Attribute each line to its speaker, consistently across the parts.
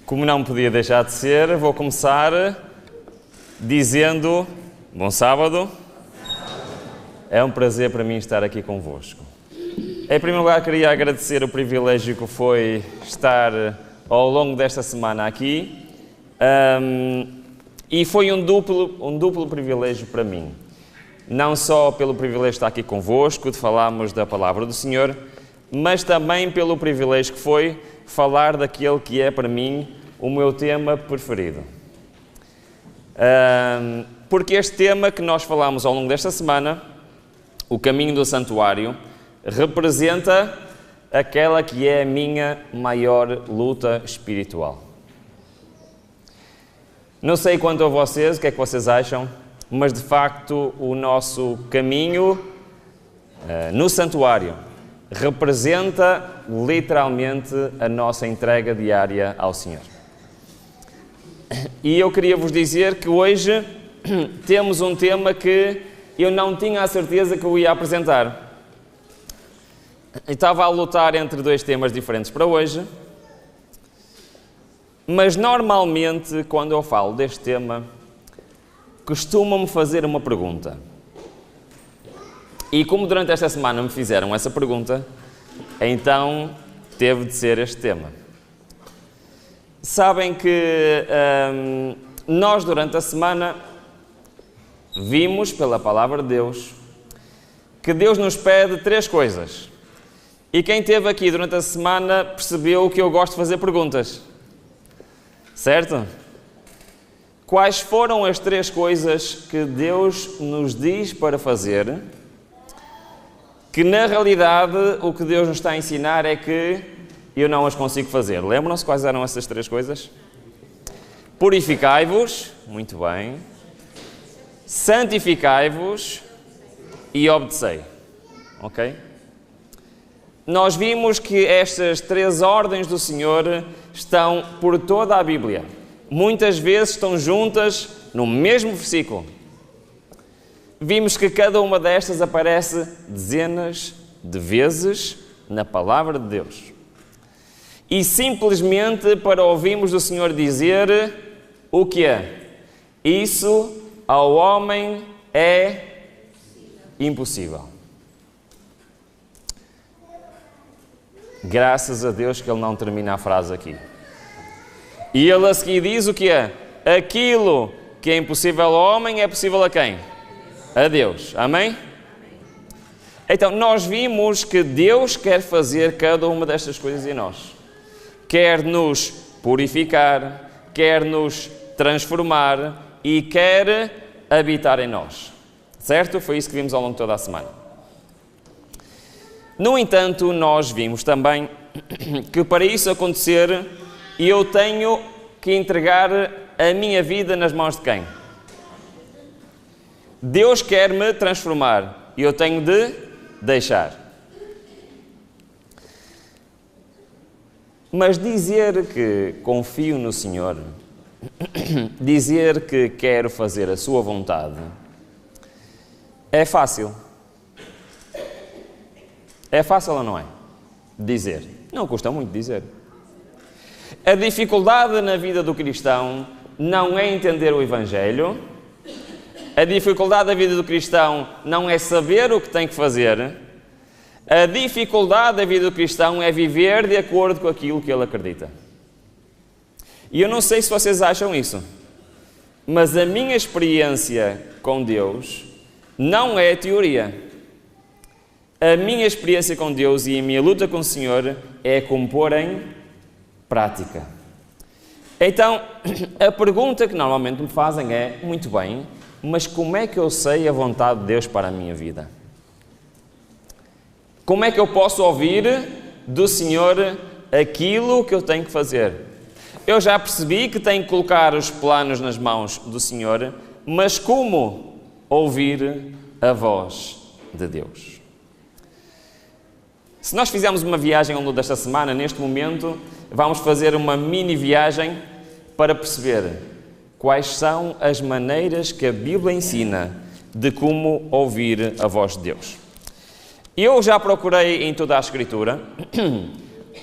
Speaker 1: Como não podia deixar de ser, vou começar dizendo bom sábado. É um prazer para mim estar aqui convosco. Em primeiro lugar, queria agradecer o privilégio que foi estar ao longo desta semana aqui. E foi um duplo privilégio para mim. Não só pelo privilégio de estar aqui convosco, de falarmos da palavra do Senhor, mas também pelo privilégio que foi falar daquele que é para mim o meu tema preferido. Porque este tema que nós falamos ao longo desta semana, o caminho do santuário, representa aquela que é a minha maior luta espiritual. Não sei quanto a vocês, o que é que vocês acham, mas de facto o nosso caminho no santuário representa literalmente a nossa entrega diária ao Senhor. E eu queria vos dizer que hoje temos um tema que eu não tinha a certeza que eu ia apresentar. Eu estava a lutar entre dois temas diferentes para hoje, mas normalmente quando eu falo deste tema, costumam-me fazer uma pergunta. E como durante esta semana me fizeram essa pergunta, então teve de ser este tema. Sabem que nós durante a semana vimos pela palavra de Deus que Deus nos pede 3 coisas. E quem esteve aqui durante a semana percebeu que eu gosto de fazer perguntas. Certo? Quais foram as 3 coisas que Deus nos diz para fazer, que na realidade o que Deus nos está a ensinar é que eu não as consigo fazer? Lembram-se quais eram essas 3 coisas? Purificai-vos, muito bem, santificai-vos e obedecei. Ok? Nós vimos que estas 3 ordens do Senhor estão por toda a Bíblia. Muitas vezes estão juntas no mesmo versículo. Vimos que cada uma destas aparece dezenas de vezes na palavra de Deus. E simplesmente para ouvirmos o Senhor dizer o que é? Isso ao homem é impossível. Graças a Deus que ele não termina a frase aqui. E ele a seguir diz o que é? Aquilo que é impossível ao homem é possível a quem? A Deus. Amém? Então, nós vimos que Deus quer fazer cada uma destas coisas em nós. Quer nos purificar, quer nos transformar e quer habitar em nós. Certo? Foi isso que vimos ao longo de toda a semana. No entanto, nós vimos também que para isso acontecer, eu tenho que entregar a minha vida nas mãos de quem? Deus quer me transformar e eu tenho de deixar. Mas dizer que confio no Senhor, dizer que quero fazer a sua vontade, é fácil. É fácil ou não é? Dizer. Não custa muito dizer. A dificuldade na vida do cristão não é entender o Evangelho. A dificuldade da vida do cristão não é saber o que tem que fazer. A dificuldade da vida do cristão é viver de acordo com aquilo que ele acredita. E eu não sei se vocês acham isso, mas a minha experiência com Deus não é teoria. A minha experiência com Deus e a minha luta com o Senhor é como pôr em prática. Então, a pergunta que normalmente me fazem é, muito bem, mas como é que eu sei a vontade de Deus para a minha vida? Como é que eu posso ouvir do Senhor aquilo que eu tenho que fazer? Eu já percebi que tenho que colocar os planos nas mãos do Senhor, mas como ouvir a voz de Deus? Se nós fizermos uma viagem ao longo desta semana, neste momento, vamos fazer uma mini viagem para perceber quais são as maneiras que a Bíblia ensina de como ouvir a voz de Deus. Eu já procurei em toda a Escritura,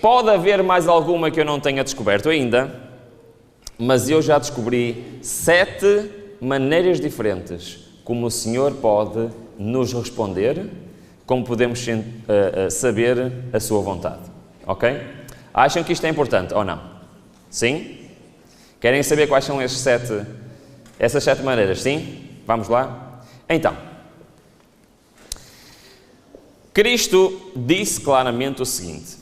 Speaker 1: pode haver mais alguma que eu não tenha descoberto ainda, mas eu já descobri 7 maneiras diferentes como o Senhor pode nos responder, como podemos saber a sua vontade. Ok? Acham que isto é importante ou não? Sim? Querem saber quais são essas 7 maneiras? Sim? Vamos lá? Então, Cristo disse claramente o seguinte: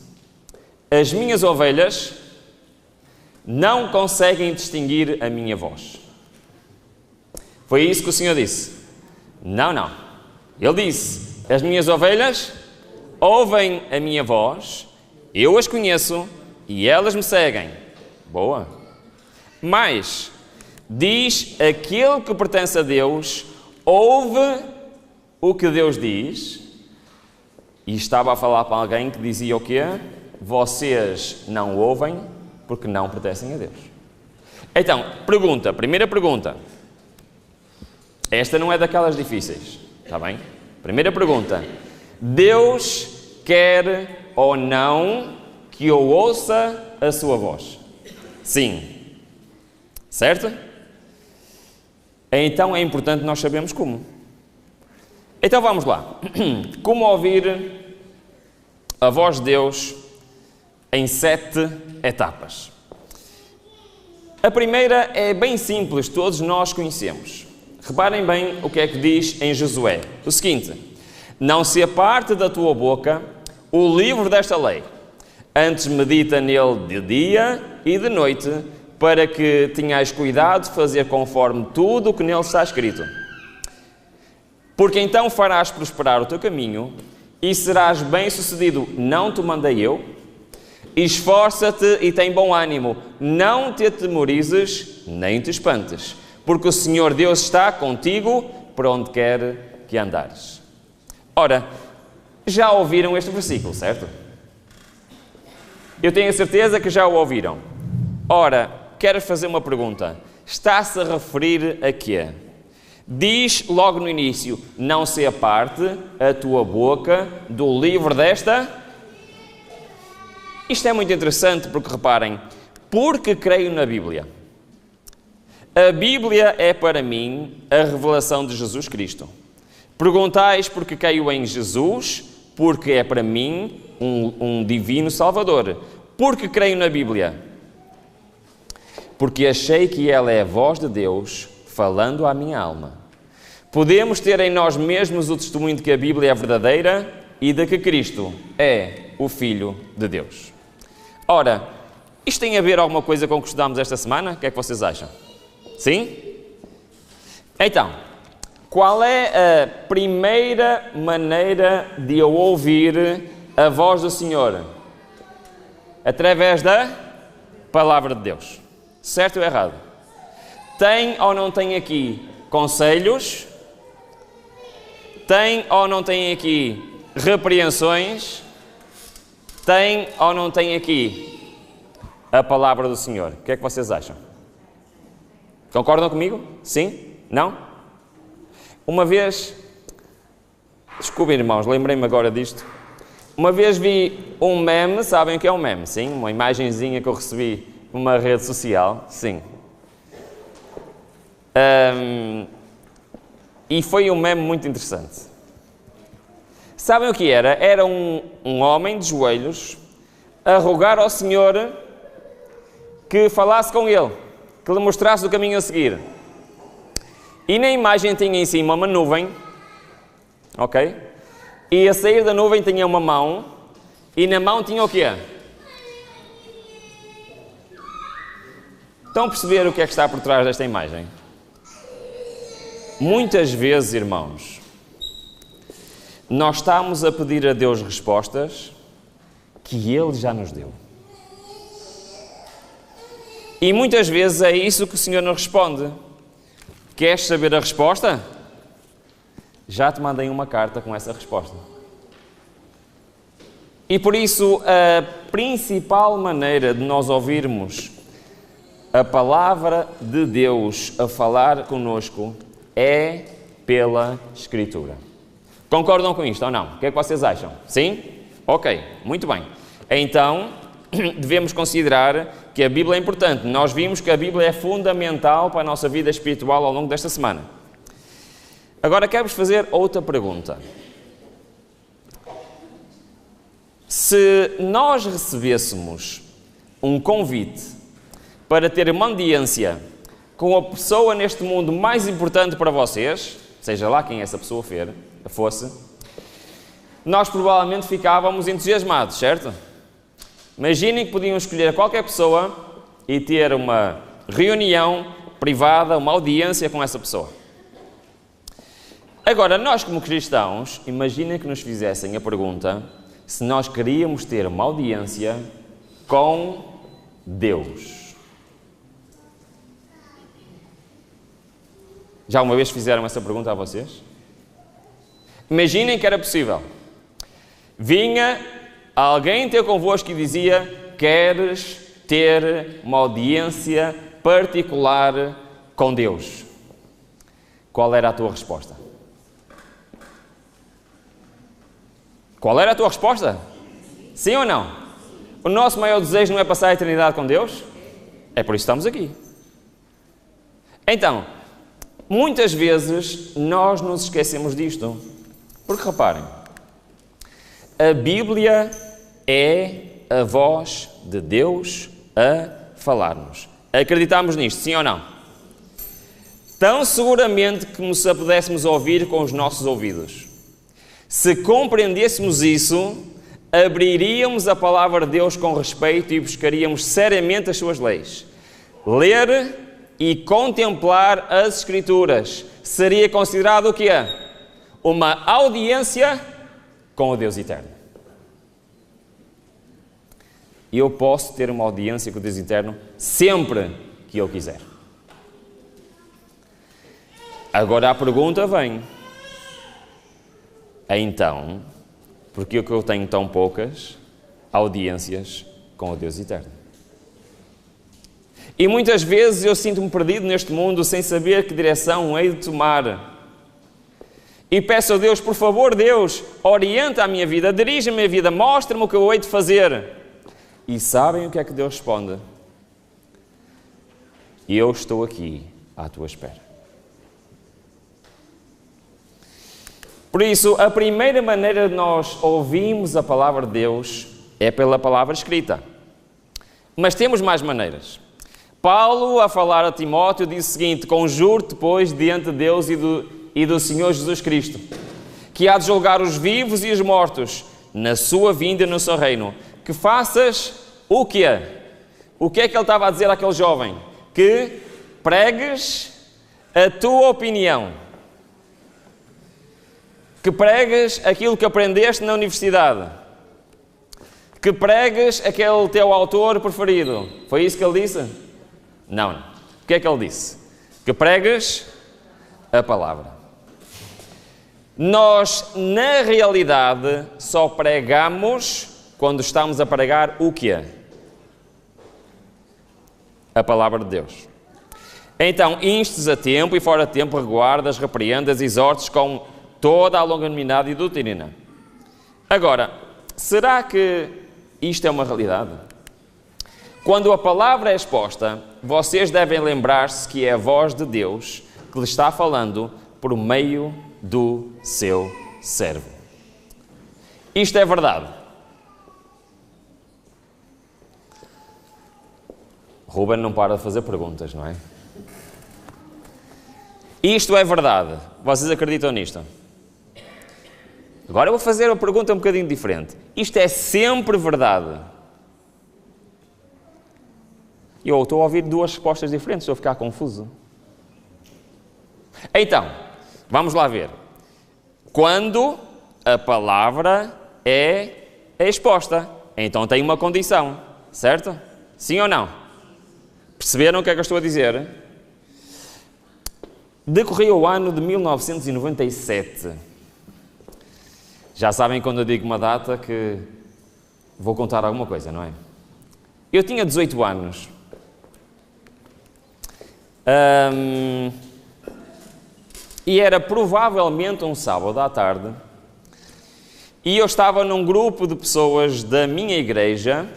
Speaker 1: as minhas ovelhas não conseguem distinguir a minha voz. Foi isso que o Senhor disse? Não. Ele disse: as minhas ovelhas ouvem a minha voz, eu as conheço e elas me seguem. Boa. Mas diz: aquele que pertence a Deus ouve o que Deus diz. E estava a falar para alguém que dizia o quê? Vocês não ouvem porque não pertencem a Deus. Então, primeira pergunta. Esta não é daquelas difíceis, está bem? Primeira pergunta. Deus quer ou não que eu ouça a sua voz? Sim. Certo? Então é importante nós sabermos como. Então vamos lá. Como ouvir a voz de Deus em 7 etapas. A primeira é bem simples, todos nós conhecemos. Reparem bem o que é que diz em Josué. O seguinte: não se aparte da tua boca o livro desta lei, antes medita nele de dia e de noite, para que tenhais cuidado de fazer conforme tudo o que nele está escrito. Porque então farás prosperar o teu caminho e serás bem-sucedido. Não te mandei eu? Esforça-te e tem bom ânimo. Não te atemorizes, nem te espantes, porque o Senhor Deus está contigo por onde quer que andares. Ora, já ouviram este versículo, certo? Eu tenho a certeza que já o ouviram. Ora, quero fazer uma pergunta. Está-se a referir a quê? Diz logo no início: não se aparte a tua boca do livro desta. Isto é muito interessante porque, reparem, porque creio na Bíblia. A Bíblia é para mim a revelação de Jesus Cristo. Perguntais porque creio em Jesus, porque é para mim um divino Salvador. Porque creio na Bíblia? Porque achei que ela é a voz de Deus falando à minha alma. Podemos ter em nós mesmos o testemunho de que a Bíblia é verdadeira e de que Cristo é o Filho de Deus. Ora, isto tem a ver alguma coisa com o que estudamos esta semana? O que é que vocês acham? Sim? Então, qual é a primeira maneira de eu ouvir a voz do Senhor? Através da Palavra de Deus. Certo ou errado? Tem ou não tem aqui conselhos? Tem ou não tem aqui repreensões? Tem ou não tem aqui a palavra do Senhor? O que é que vocês acham? Concordam comigo? Sim? Não? Uma vez, desculpem irmãos, lembrei-me agora disto. Uma vez vi um meme, sabem o que é um meme? Sim? Uma imagenzinha que eu recebi numa rede social. Sim. E foi um meme muito interessante. Sabem o que era? Era um homem de joelhos a rogar ao Senhor que falasse com ele, que lhe mostrasse o caminho a seguir. E na imagem tinha em cima uma nuvem, ok? E a sair da nuvem tinha uma mão, e na mão tinha o quê? Estão a perceber o que é que está por trás desta imagem? Muitas vezes, irmãos, nós estamos a pedir a Deus respostas que Ele já nos deu. E muitas vezes é isso que o Senhor nos responde. Queres saber a resposta? Já te mandei uma carta com essa resposta. E por isso, a principal maneira de nós ouvirmos a palavra de Deus a falar conosco é pela Escritura. Concordam com isto ou não? O que é que vocês acham? Sim? Ok, muito bem. Então, devemos considerar que a Bíblia é importante. Nós vimos que a Bíblia é fundamental para a nossa vida espiritual ao longo desta semana. Agora quero-vos fazer outra pergunta. Se nós recebêssemos um convite para ter uma audiência com a pessoa neste mundo mais importante para vocês, seja lá quem essa pessoa fosse, nós provavelmente ficávamos entusiasmados, certo? Imaginem que podiam escolher qualquer pessoa e ter uma reunião privada, uma audiência com essa pessoa. Agora, nós como cristãos, imaginem que nos fizessem a pergunta se nós queríamos ter uma audiência com Deus. Já uma vez fizeram essa pergunta a vocês? Imaginem que era possível. Vinha alguém ter convosco e dizia: queres ter uma audiência particular com Deus? Qual era a tua resposta? Qual era a tua resposta? Sim ou não? O nosso maior desejo não é passar a eternidade com Deus? É por isso que estamos aqui. Então, muitas vezes nós nos esquecemos disto. Porque reparem, a Bíblia é a voz de Deus a falar-nos. Acreditamos nisto, sim ou não? Tão seguramente como se a pudéssemos ouvir com os nossos ouvidos. Se compreendêssemos isso, abriríamos a palavra de Deus com respeito e buscaríamos seriamente as suas leis. Ler e contemplar as Escrituras seria considerado o quê? Uma audiência com o Deus eterno. E eu posso ter uma audiência com o Deus eterno sempre que eu quiser. Agora a pergunta vem: então, por que eu tenho tão poucas audiências com o Deus eterno? E muitas vezes eu sinto-me perdido neste mundo sem saber que direção hei de tomar. E peço a Deus, por favor, Deus, orienta a minha vida, dirige a minha vida, mostra-me o que eu hei de fazer. E sabem o que é que Deus responde? Eu estou aqui à tua espera. Por isso, a primeira maneira de nós ouvirmos a palavra de Deus é pela palavra escrita. Mas temos mais maneiras. Paulo, a falar a Timóteo, diz o seguinte: conjuro-te, pois, diante de Deus e do Senhor Jesus Cristo, que há de julgar os vivos e os mortos, na sua vinda e no seu reino, que faças o quê? O que é que ele estava a dizer àquele jovem? Que pregues a tua opinião. Que pregues aquilo que aprendeste na universidade. Que pregues aquele teu autor preferido. Foi isso que ele disse? Não. O que é que ele disse? Que pregues a palavra. Nós, na realidade, só pregamos quando estamos a pregar o quê? A palavra de Deus. Então, instes a tempo e fora de tempo, reguardas, repreendas, exortes com toda a longanimidade e doutrina. Agora, será que isto é uma realidade? Quando a palavra é exposta, vocês devem lembrar-se que é a voz de Deus que lhe está falando por meio do seu servo. Isto é verdade. Ruben não para de fazer perguntas, não é? Isto é verdade. Vocês acreditam nisto? Agora eu vou fazer uma pergunta um bocadinho diferente. Isto é sempre verdade? Eu estou a ouvir duas respostas diferentes, estou a ficar confuso. Então, vamos lá ver. Quando a palavra é exposta, então tem uma condição, certo? Sim ou não? Perceberam o que é que eu estou a dizer? Decorreu o ano de 1997. Já sabem quando eu digo uma data que vou contar alguma coisa, não é? Eu tinha 18 anos. E era provavelmente um sábado à tarde. E eu estava num grupo de pessoas da minha igreja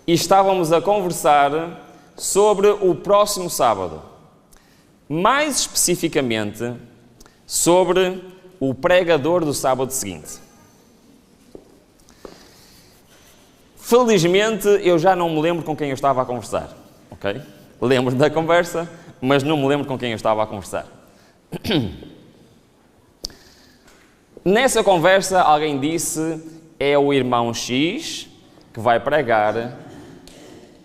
Speaker 1: e estávamos a conversar sobre o próximo sábado. Mais especificamente, sobre o pregador do sábado seguinte. Felizmente, eu já não me lembro com quem eu estava a conversar, ok? Lembro da conversa, mas não me lembro com quem eu estava a conversar. Nessa conversa, alguém disse, é o irmão X que vai pregar.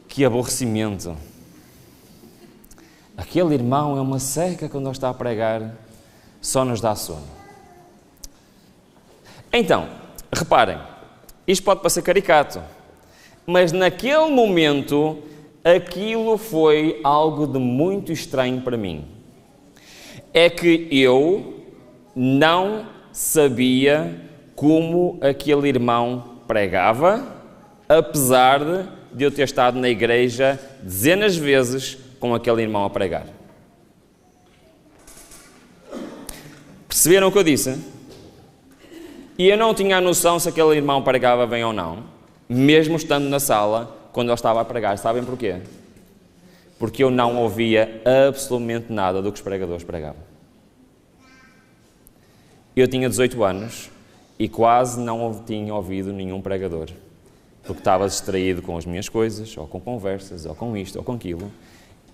Speaker 1: Que aborrecimento. Aquele irmão é uma seca quando ele está a pregar, só nos dá sono. Então, reparem, isto pode parecer caricato, mas naquele momento, aquilo foi algo de muito estranho para mim. É que eu não sabia como aquele irmão pregava, apesar de eu ter estado na igreja dezenas de vezes com aquele irmão a pregar. Perceberam o que eu disse? E eu não tinha a noção se aquele irmão pregava bem ou não, mesmo estando na sala, quando ele estava a pregar. Sabem porquê? Porque eu não ouvia absolutamente nada do que os pregadores pregavam. Eu tinha 18 anos e quase não tinha ouvido nenhum pregador, porque estava distraído com as minhas coisas, ou com conversas, ou com isto, ou com aquilo,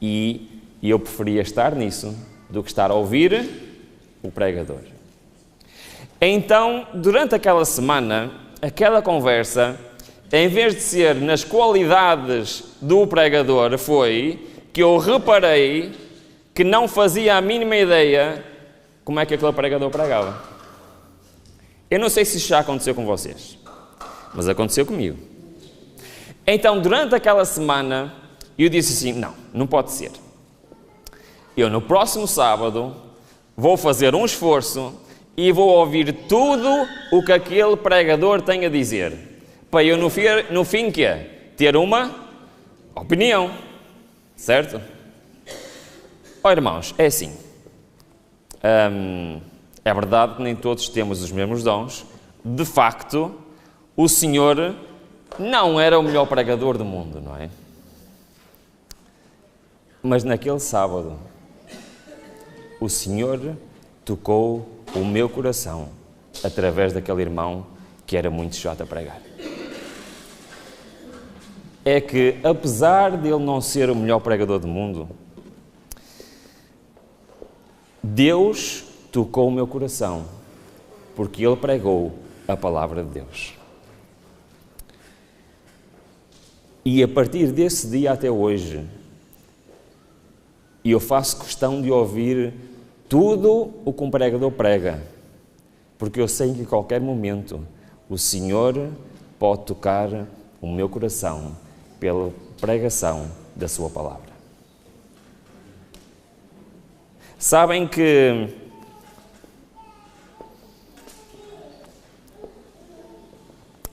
Speaker 1: e eu preferia estar nisso do que estar a ouvir o pregador. Então, durante aquela semana, aquela conversa, em vez de ser nas qualidades do pregador, foi que eu reparei que não fazia a mínima ideia como é que aquele pregador pregava. Eu não sei se isso já aconteceu com vocês, mas aconteceu comigo. Então, durante aquela semana, eu disse assim, não pode ser. Eu, no próximo sábado, vou fazer um esforço e vou ouvir tudo o que aquele pregador tem a dizer, para eu, no fim, quê? Ter uma opinião, certo? Ó, irmãos, é assim. É verdade que nem todos temos os mesmos dons. De facto, o Senhor não era o melhor pregador do mundo, não é? Mas naquele sábado, o Senhor tocou o meu coração através daquele irmão que era muito chato a pregar. É que, apesar de ele não ser o melhor pregador do mundo, Deus tocou o meu coração, porque ele pregou a palavra de Deus. E a partir desse dia até hoje, eu faço questão de ouvir tudo o que um pregador prega, porque eu sei que a qualquer momento o Senhor pode tocar o meu coração pela pregação da sua palavra. Sabem que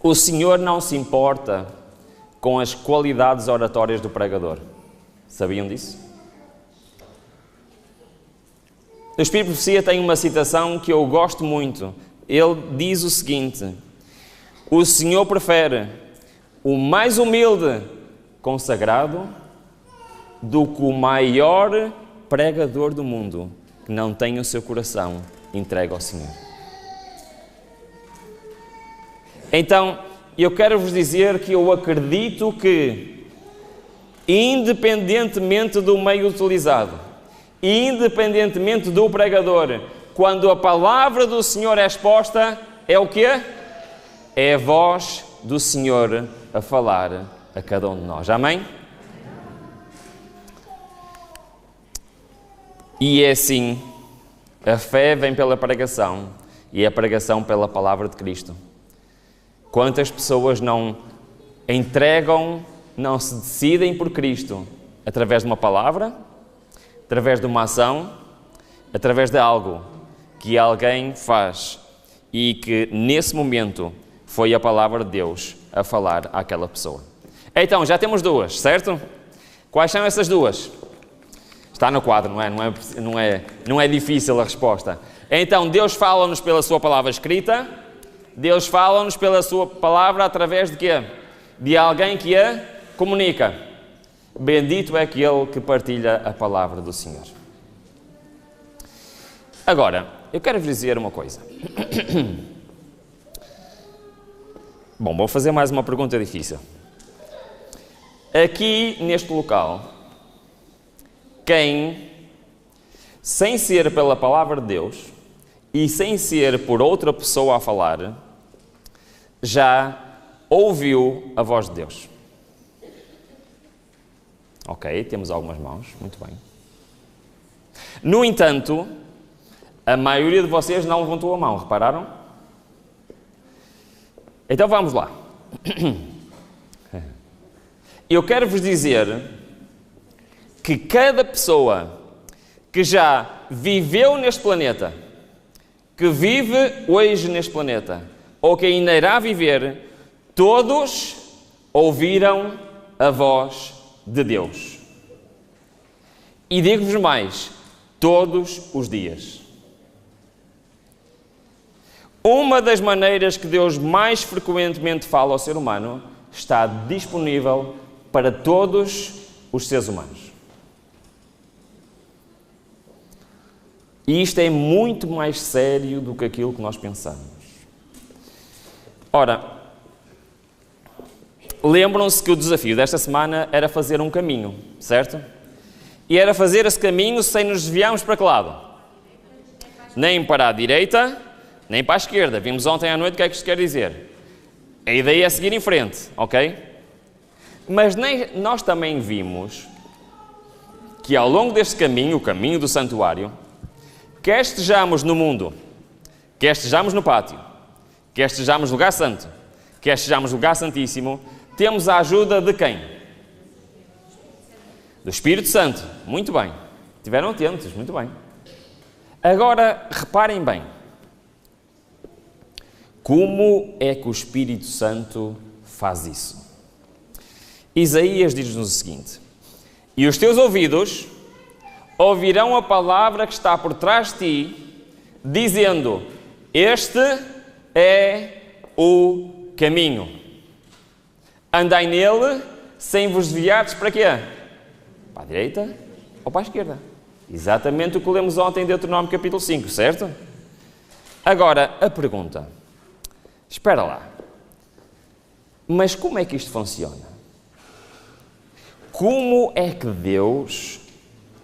Speaker 1: o Senhor não se importa com as qualidades oratórias do pregador. Sabiam disso? O Espírito de Profecia tem uma citação que eu gosto muito. Ele diz o seguinte: o Senhor prefere o mais humilde consagrado do que o maior pregador do mundo que não tem o seu coração entregue ao Senhor. Então, eu quero vos dizer que eu acredito que, independentemente do meio utilizado, independentemente do pregador, quando a palavra do Senhor é exposta, é o quê? É a voz do Senhor a falar a cada um de nós. Amém? E é assim, a fé vem pela pregação e a pregação pela palavra de Cristo. Quantas pessoas não entregam, não se decidem por Cristo através de uma palavra, através de uma ação, através de algo que alguém faz e que nesse momento foi a palavra de Deus a falar àquela pessoa. Então, já temos duas, certo? Quais são essas duas? Está no quadro, não é difícil a resposta. Então, Deus fala-nos pela sua palavra escrita, Deus fala-nos pela sua palavra através de quê? de alguém que a comunica. Bendito é aquele que partilha a palavra do Senhor. Agora, eu quero vos dizer uma coisa. Bom, vou fazer mais uma pergunta difícil. Aqui, neste local, quem, sem ser pela palavra de Deus e sem ser por outra pessoa a falar, já ouviu a voz de Deus? Ok, temos algumas mãos, muito bem. No entanto, a maioria de vocês não levantou a mão, repararam? Então vamos lá. Eu quero vos dizer que cada pessoa que já viveu neste planeta, que vive hoje neste planeta, ou que ainda irá viver, todos ouviram a voz de Deus. E digo-vos mais, todos os dias. Uma das maneiras que Deus mais frequentemente fala ao ser humano está disponível para todos os seres humanos. E isto é muito mais sério do que aquilo que nós pensamos. Ora, lembram-se que o desafio desta semana era fazer um caminho, certo? E era fazer esse caminho sem nos desviarmos para que lado? Nem para a direita, nem para a esquerda. Vimos ontem à noite o que é que isto quer dizer. A ideia é seguir em frente, ok? Mas nós também vimos que ao longo deste caminho, o caminho do santuário, quer estejamos no mundo, quer estejamos no pátio, quer estejamos no lugar santo, quer estejamos no lugar santíssimo, temos a ajuda de quem? Do Espírito Santo. Muito bem. Estiveram atentos, muito bem. Agora, reparem bem. Como é que o Espírito Santo faz isso? Isaías diz-nos o seguinte: e os teus ouvidos ouvirão a palavra que está por trás de ti, dizendo, este é o caminho. Andai nele, sem vos desviardes para quê? Para a direita ou para a esquerda. Exatamente o que lemos ontem em Deuteronômio capítulo 5, certo? Agora, a pergunta. Espera lá. Mas como é que isto funciona? Como é que Deus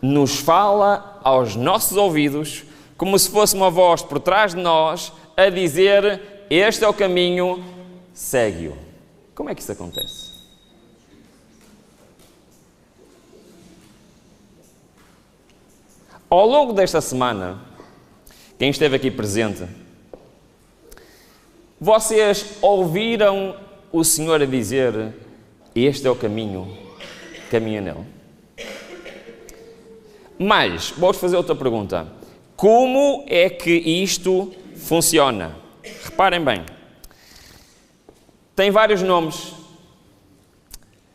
Speaker 1: nos fala aos nossos ouvidos, como se fosse uma voz por trás de nós, a dizer, este é o caminho, segue-o? Como é que isso acontece? Ao longo desta semana, quem esteve aqui presente, vocês ouviram o Senhor a dizer, este é o caminho, caminha nele. Mas, vou-vos fazer outra pergunta. Como é que isto funciona? Reparem bem. Tem vários nomes.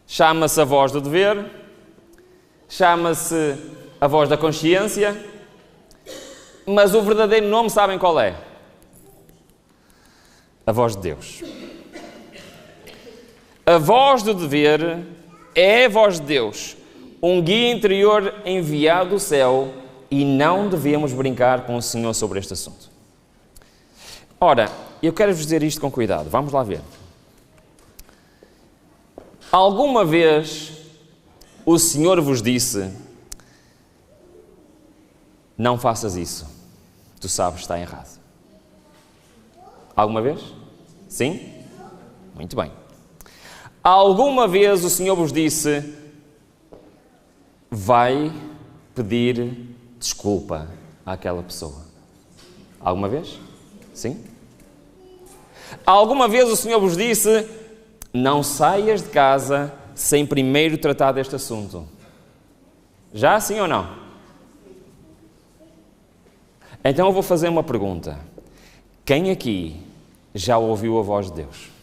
Speaker 1: Chama-se a voz do dever, chama-se a voz da consciência, mas o verdadeiro nome sabem qual é? A voz de Deus. A voz do dever é a voz de Deus, um guia interior enviado do céu, e não devemos brincar com o Senhor sobre este assunto. Ora, eu quero vos dizer isto com cuidado, vamos lá ver. Alguma vez o Senhor vos disse, não faças isso, tu sabes que está errado. Alguma vez? Sim? Muito bem. Alguma vez o Senhor vos disse, vai pedir desculpa àquela pessoa? Alguma vez? Sim? Alguma vez o Senhor vos disse, não saias de casa sem primeiro tratar deste assunto? Já sim ou não? Então eu vou fazer uma pergunta. Quem aqui já ouviu a voz de Deus?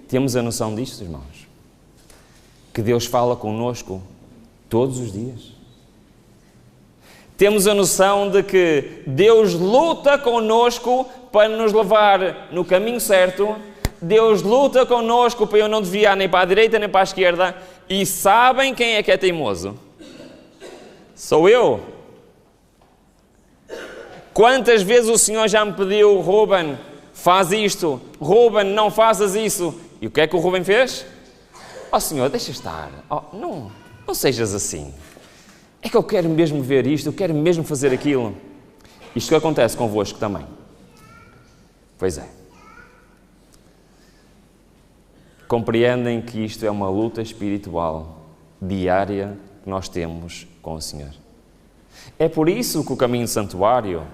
Speaker 1: Temos a noção disto, irmãos? Que Deus fala connosco todos os dias. temos a noção de que Deus luta connosco para nos levar no caminho certo. Deus luta connosco para eu não desviar nem para a direita nem para a esquerda. E sabem quem é que é teimoso? Sou eu. Quantas vezes o Senhor já me pediu: Ruben, faz isto. Ruben, não faças isso. E o que é que o Ruben fez? Oh Senhor, deixa estar. Oh, não sejas assim. É que eu quero mesmo ver isto, eu quero mesmo fazer aquilo. Isto que acontece convosco também. Pois é. Compreendem que isto é uma luta espiritual diária que nós temos com o Senhor. É por isso que o caminho do santuário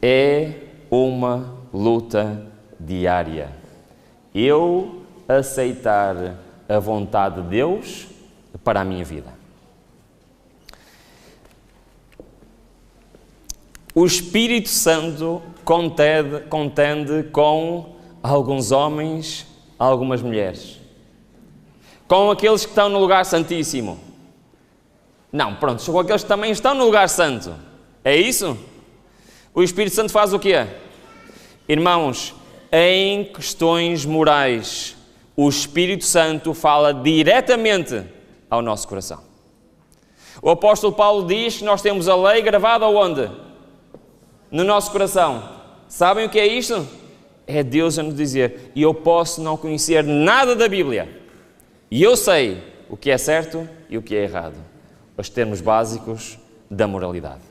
Speaker 1: é uma luta diária. Eu aceitar a vontade de Deus para a minha vida. O Espírito Santo contende com alguns homens, algumas mulheres. Com aqueles que estão no lugar santíssimo. Não, pronto, com aqueles que também estão no lugar santo. É isso? O Espírito Santo faz o quê? Irmãos, em questões morais, o Espírito Santo fala diretamente ao nosso coração. O apóstolo Paulo diz que nós temos a lei gravada onde? No nosso coração. Sabem o que é isto? É Deus a nos dizer: e eu posso não conhecer nada da Bíblia, e eu sei o que é certo e o que é errado. Os termos básicos da moralidade.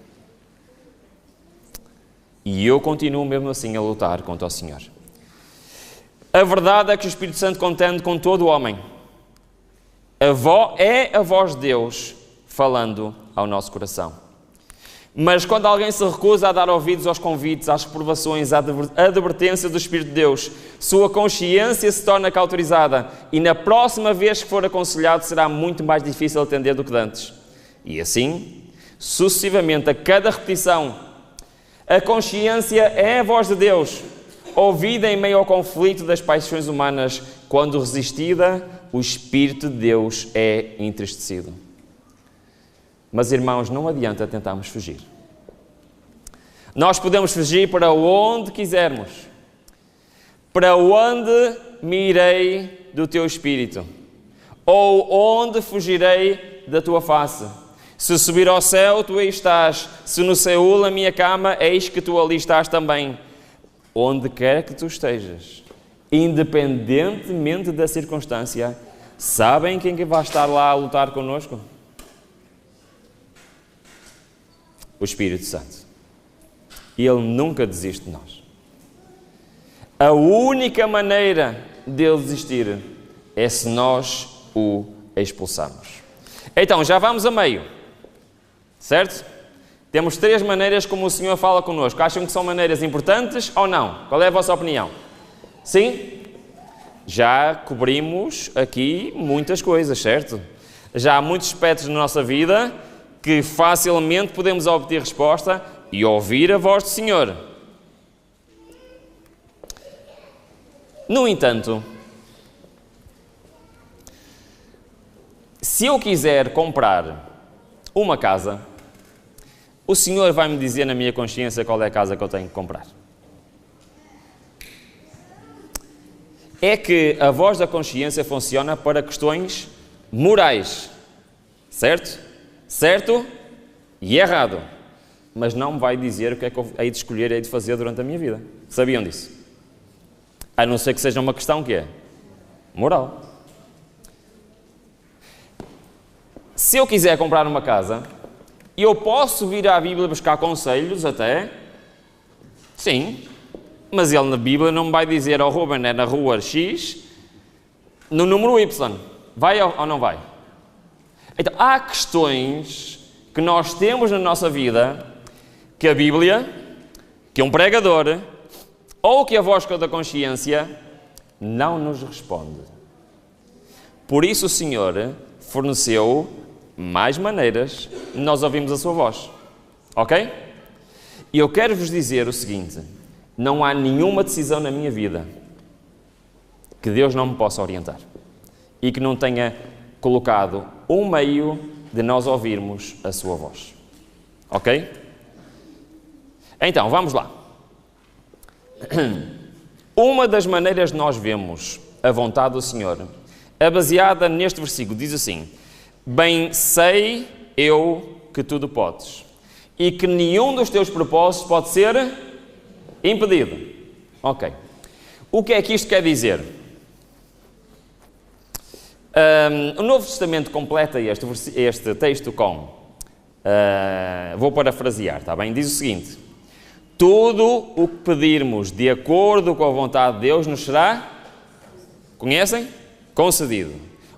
Speaker 1: E eu continuo mesmo assim a lutar contra o Senhor. A verdade é que o Espírito Santo contende com todo o homem. É a voz de Deus falando ao nosso coração. Mas quando alguém se recusa a dar ouvidos aos convites, às reprovações, à advertência do Espírito de Deus, sua consciência se torna cauterizada e na próxima vez que for aconselhado será muito mais difícil atender do que antes. E assim, sucessivamente, a cada repetição, a consciência é a voz de Deus, ouvida em meio ao conflito das paixões humanas. Quando resistida, o Espírito de Deus é entristecido. Mas, irmãos, não adianta tentarmos fugir. Nós podemos fugir para onde quisermos. Para onde me irei do teu Espírito? Ou onde fugirei da tua face? Se subir ao céu, tu aí estás. Se no Seul a minha cama, eis que tu ali estás também. Onde quer que tu estejas, independentemente da circunstância, sabem quem que vai estar lá a lutar connosco? O Espírito Santo. E Ele nunca desiste de nós. A única maneira dele desistir é se nós o expulsarmos. Então, já vamos a meio. Certo? Temos 3 maneiras como o Senhor fala connosco. Acham que são maneiras importantes ou não? Qual é a vossa opinião? Sim? Já cobrimos aqui muitas coisas, certo? Já há muitos aspectos na nossa vida que facilmente podemos obter resposta e ouvir a voz do Senhor. No entanto, se eu quiser comprar uma casa, o Senhor vai-me dizer na minha consciência qual é a casa que eu tenho que comprar. É que a voz da consciência funciona para questões morais, certo? Certo e errado. Mas não me vai dizer o que é que eu hei de escolher e hei de fazer durante a minha vida. Sabiam disso? A não ser que seja uma questão que é moral. Se eu quiser comprar uma casa, eu posso vir à Bíblia buscar conselhos até? Sim. Mas ele na Bíblia não me vai dizer: oh Ruben, é na rua X, no número Y. Vai ou não vai? Então, há questões que nós temos na nossa vida que a Bíblia, que um pregador ou que a voz da consciência não nos responde. Por isso o Senhor forneceu mais maneiras de nós ouvirmos a sua voz. Ok? E eu quero vos dizer o seguinte: não há nenhuma decisão na minha vida que Deus não me possa orientar e que não tenha colocado um meio de nós ouvirmos a sua voz. Ok? Então, vamos lá. Uma das maneiras de nós vemos a vontade do Senhor é baseada neste versículo. Diz assim: bem sei eu que tudo podes e que nenhum dos teus propósitos pode ser impedido. Ok. O que é que isto quer dizer? O Novo Testamento completa este texto com, vou parafrasear, está bem? Diz o seguinte: tudo o que pedirmos de acordo com a vontade de Deus nos será, conhecem? Concedido.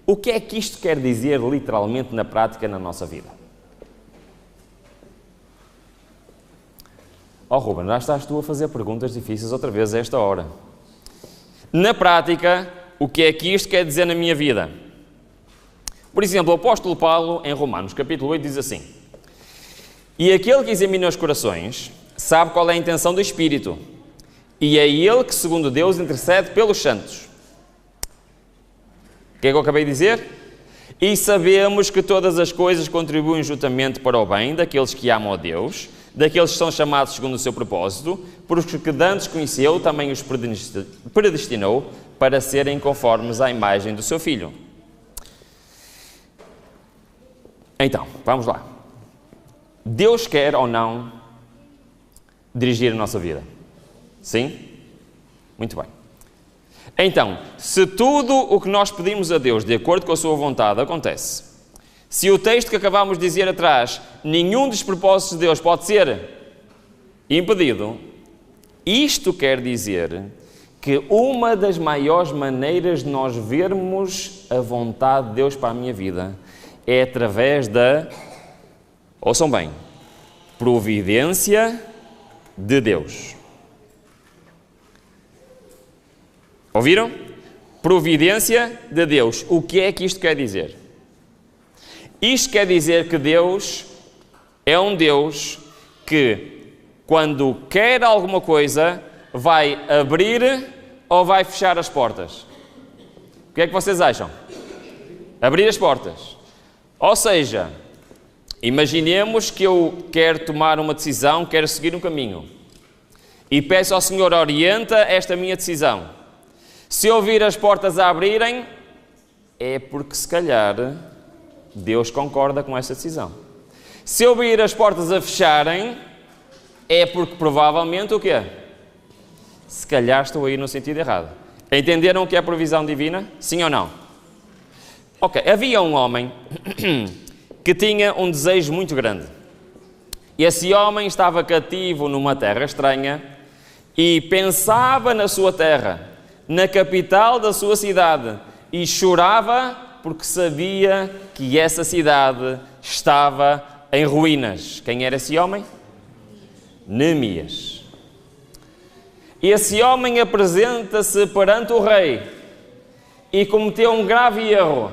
Speaker 1: O que é que isto quer dizer literalmente na prática na nossa vida? Oh Ruben, já estás tu a fazer perguntas difíceis outra vez a esta hora. Na prática, o que é que isto quer dizer na minha vida? Por exemplo, o apóstolo Paulo, em Romanos, capítulo 8, diz assim: e aquele que examina os corações sabe qual é a intenção do Espírito, e é ele que, segundo Deus, intercede pelos santos. O que é que eu acabei de dizer? E sabemos que todas as coisas contribuem juntamente para o bem daqueles que amam a Deus, daqueles que são chamados segundo o seu propósito, porque que dantes conheceu, também os predestinou para serem conformes à imagem do seu Filho. Então, vamos lá. Deus quer ou não dirigir a nossa vida? Sim? Muito bem. Então, se tudo o que nós pedimos a Deus de acordo com a sua vontade acontece, se o texto que acabámos de dizer atrás, nenhum dos propósitos de Deus pode ser impedido, isto quer dizer que uma das maiores maneiras de nós vermos a vontade de Deus para a minha vida é através da, ouçam bem, providência de Deus. Ouviram? Providência de Deus. O que é que isto quer dizer? Isto quer dizer que Deus é um Deus que, quando quer alguma coisa, vai abrir ou vai fechar as portas? O que é que vocês acham? Abrir as portas. Ou seja, imaginemos que eu quero tomar uma decisão, quero seguir um caminho. E peço ao Senhor, orienta esta minha decisão. Se eu vir as portas a abrirem, é porque se calhar Deus concorda com essa decisão. Se eu vir as portas a fecharem, é porque provavelmente o quê? Se calhar estou a ir no sentido errado. Entenderam o que é a provisão divina? Sim ou não? Ok, havia um homem que tinha um desejo muito grande. Esse homem estava cativo numa terra estranha e pensava na sua terra, na capital da sua cidade, e chorava porque sabia que essa cidade estava em ruínas. Quem era esse homem? Neemias. Esse homem apresenta-se perante o rei e cometeu um grave erro.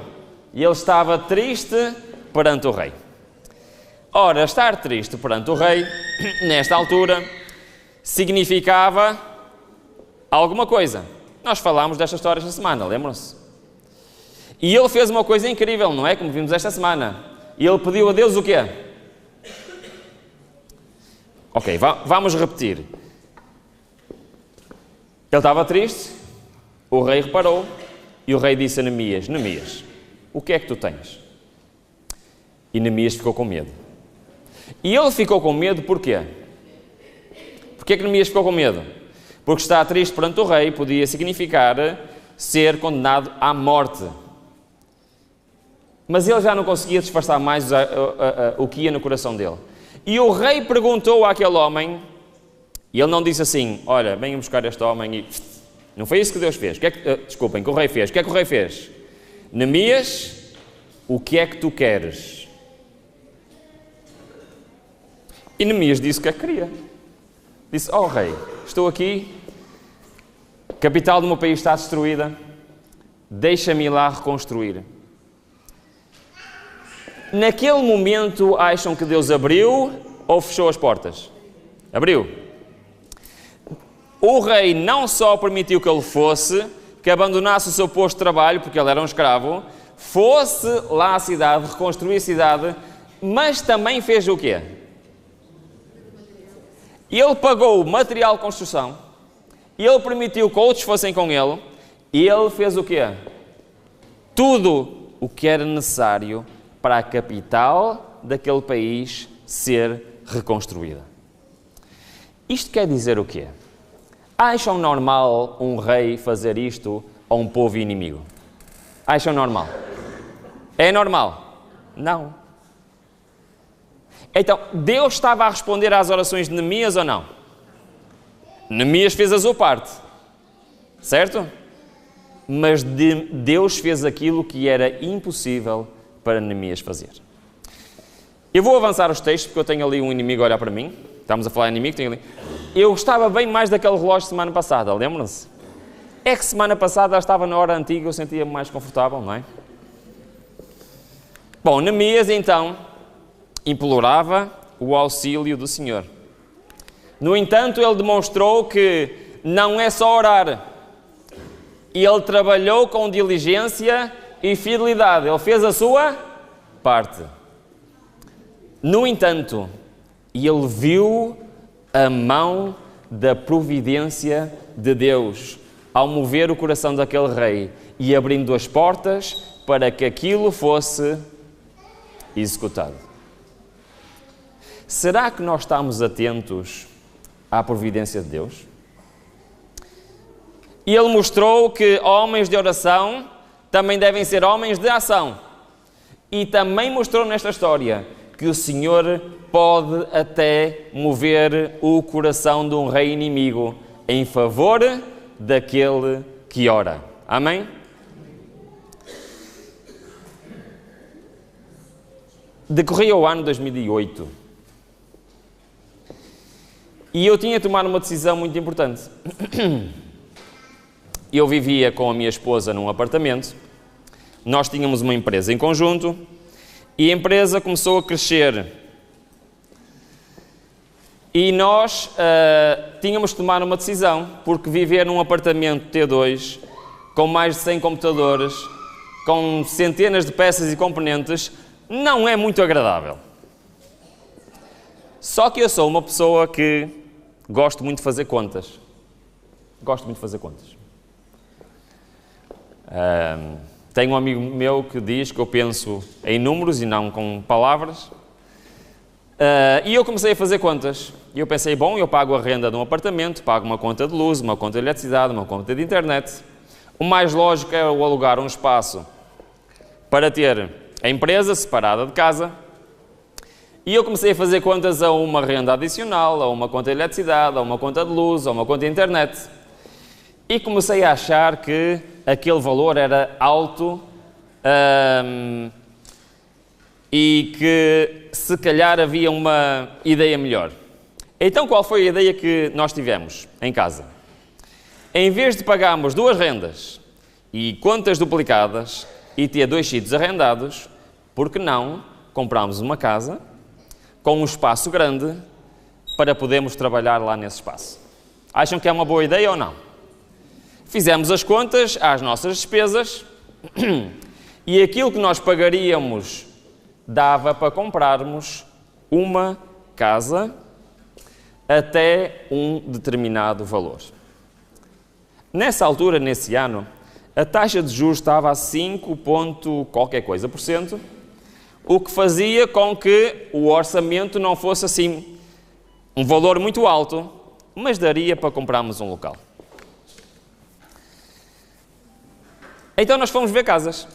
Speaker 1: E ele estava triste perante o rei. Ora, estar triste perante o rei, nesta altura, significava alguma coisa. Nós falámos desta história esta semana, lembram-se? E ele fez uma coisa incrível, não é? Como vimos esta semana. E ele pediu a Deus o quê? Ok, vamos repetir. Ele estava triste, o rei reparou, e o rei disse a Neemias: Neemias, o que é que tu tens? E Neemias ficou com medo. E ele ficou com medo porquê? Porquê que Neemias ficou com medo? Porque estar triste perante o rei podia significar ser condenado à morte. Mas ele já não conseguia disfarçar mais o que ia no coração dele. E o rei perguntou àquele homem, e ele não disse assim: olha, venham buscar este homem e... Não foi isso que Deus fez. Desculpem, que o rei fez. O que é que o rei fez? Neemias, o que é que tu queres? E Neemias disse o que é que queria. Disse: oh rei, estou aqui, a capital do meu país está destruída, deixa-me ir lá reconstruir. Naquele momento, acham que Deus abriu ou fechou as portas? Abriu. O rei não só permitiu que ele fosse, que abandonasse o seu posto de trabalho, porque ele era um escravo, fosse lá à cidade, reconstruir a cidade, mas também fez o quê? Ele pagou o material de construção, ele permitiu que outros fossem com ele, e ele fez o quê? Tudo o que era necessário para a capital daquele país ser reconstruída. Isto quer dizer o quê? Acham normal um rei fazer isto a um povo inimigo? Acham normal? É normal? Não. Então, Deus estava a responder às orações de Neemias ou não? Neemias fez a sua parte, certo? Mas Deus fez aquilo que era impossível para Neemias fazer. Eu vou avançar os textos, porque eu tenho ali um inimigo a olhar para mim. Estamos a falar em inimigo, tenho ali. Eu gostava bem mais daquele relógio semana passada, lembram-se? É que semana passada já estava na hora antiga, eu sentia-me mais confortável, não é? Bom, Neemias então implorava o auxílio do Senhor. No entanto, ele demonstrou que não é só orar. Ele trabalhou com diligência e fidelidade. Ele fez a sua parte. No entanto, ele viu a mão da providência de Deus ao mover o coração daquele rei e abrindo as portas para que aquilo fosse executado. Será que nós estamos atentos à providência de Deus? E ele mostrou que homens de oração também devem ser homens de ação. E também mostrou nesta história que o Senhor pode até mover o coração de um rei inimigo em favor daquele que ora. Amém? Decorria o ano 2008 e eu tinha de tomar uma decisão muito importante. Eu vivia com a minha esposa num apartamento, nós tínhamos uma empresa em conjunto e a empresa começou a crescer. E nós tínhamos de tomar uma decisão, porque viver num apartamento T2, com mais de 100 computadores, com centenas de peças e componentes, não é muito agradável. Só que eu sou uma pessoa que gosto muito de fazer contas. Gosto muito de fazer contas. Tenho um amigo meu que diz que eu penso em números e não com palavras. E eu comecei a fazer contas. E eu pensei, bom, eu pago a renda de um apartamento, pago uma conta de luz, uma conta de eletricidade, uma conta de internet. O mais lógico é eu alugar um espaço para ter a empresa separada de casa. E eu comecei a fazer contas a uma renda adicional, a uma conta de eletricidade, a uma conta de luz, a uma conta de internet. E comecei a achar que aquele valor era alto e que se calhar havia uma ideia melhor. Então qual foi a ideia que nós tivemos em casa? Em vez de pagarmos duas rendas e contas duplicadas e ter dois sítios arrendados, por que não comprámos uma casa com um espaço grande para podermos trabalhar lá nesse espaço? Acham que é uma boa ideia ou não? Fizemos as contas às nossas despesas e aquilo que nós pagaríamos dava para comprarmos uma casa até um determinado valor. Nessa altura, nesse ano, a taxa de juros estava a 5 ponto qualquer coisa por cento, o que fazia com que o orçamento não fosse assim um valor muito alto, mas daria para comprarmos um local. Então nós fomos ver casas.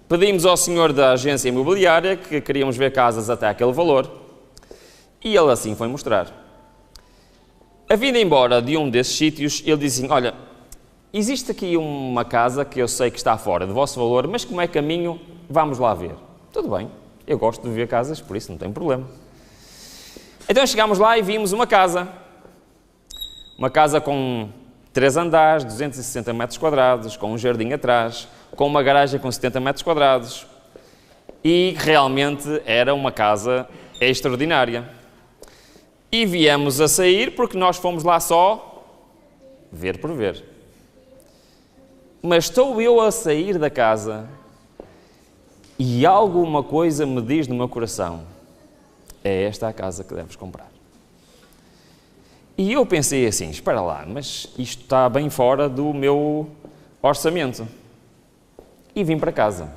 Speaker 1: Pedimos ao senhor da agência imobiliária que queríamos ver casas até aquele valor e ele assim foi mostrar. A vinda embora de um desses sítios, ele disse assim, olha, existe aqui uma casa que eu sei que está fora do vosso valor, mas como é caminho, vamos lá ver. Tudo bem, eu gosto de ver casas, por isso não tem problema. Então chegámos lá e vimos uma casa com 3 andares, 260 metros quadrados, com um jardim atrás, com uma garagem com 70 metros quadrados. E realmente era uma casa extraordinária. E viemos a sair porque nós fomos lá só ver por ver. Mas estou eu a sair da casa e alguma coisa me diz no meu coração, é esta a casa que deves comprar. E eu pensei assim, espera lá, mas isto está bem fora do meu orçamento. E vim para casa.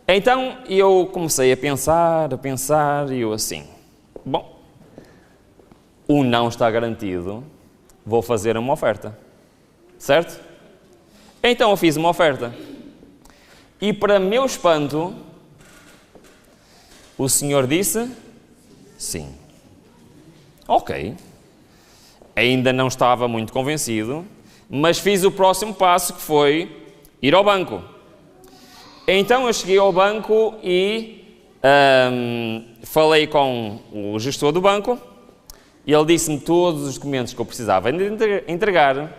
Speaker 1: Então eu comecei a pensar, e eu assim, bom, o não está garantido, vou fazer uma oferta, certo? Então eu fiz uma oferta. E para meu espanto, o Senhor disse, sim. Ok. Ainda não estava muito convencido, mas fiz o próximo passo, que foi ir ao banco. Então eu cheguei ao banco e falei com o gestor do banco e ele disse-me todos os documentos que eu precisava de entregar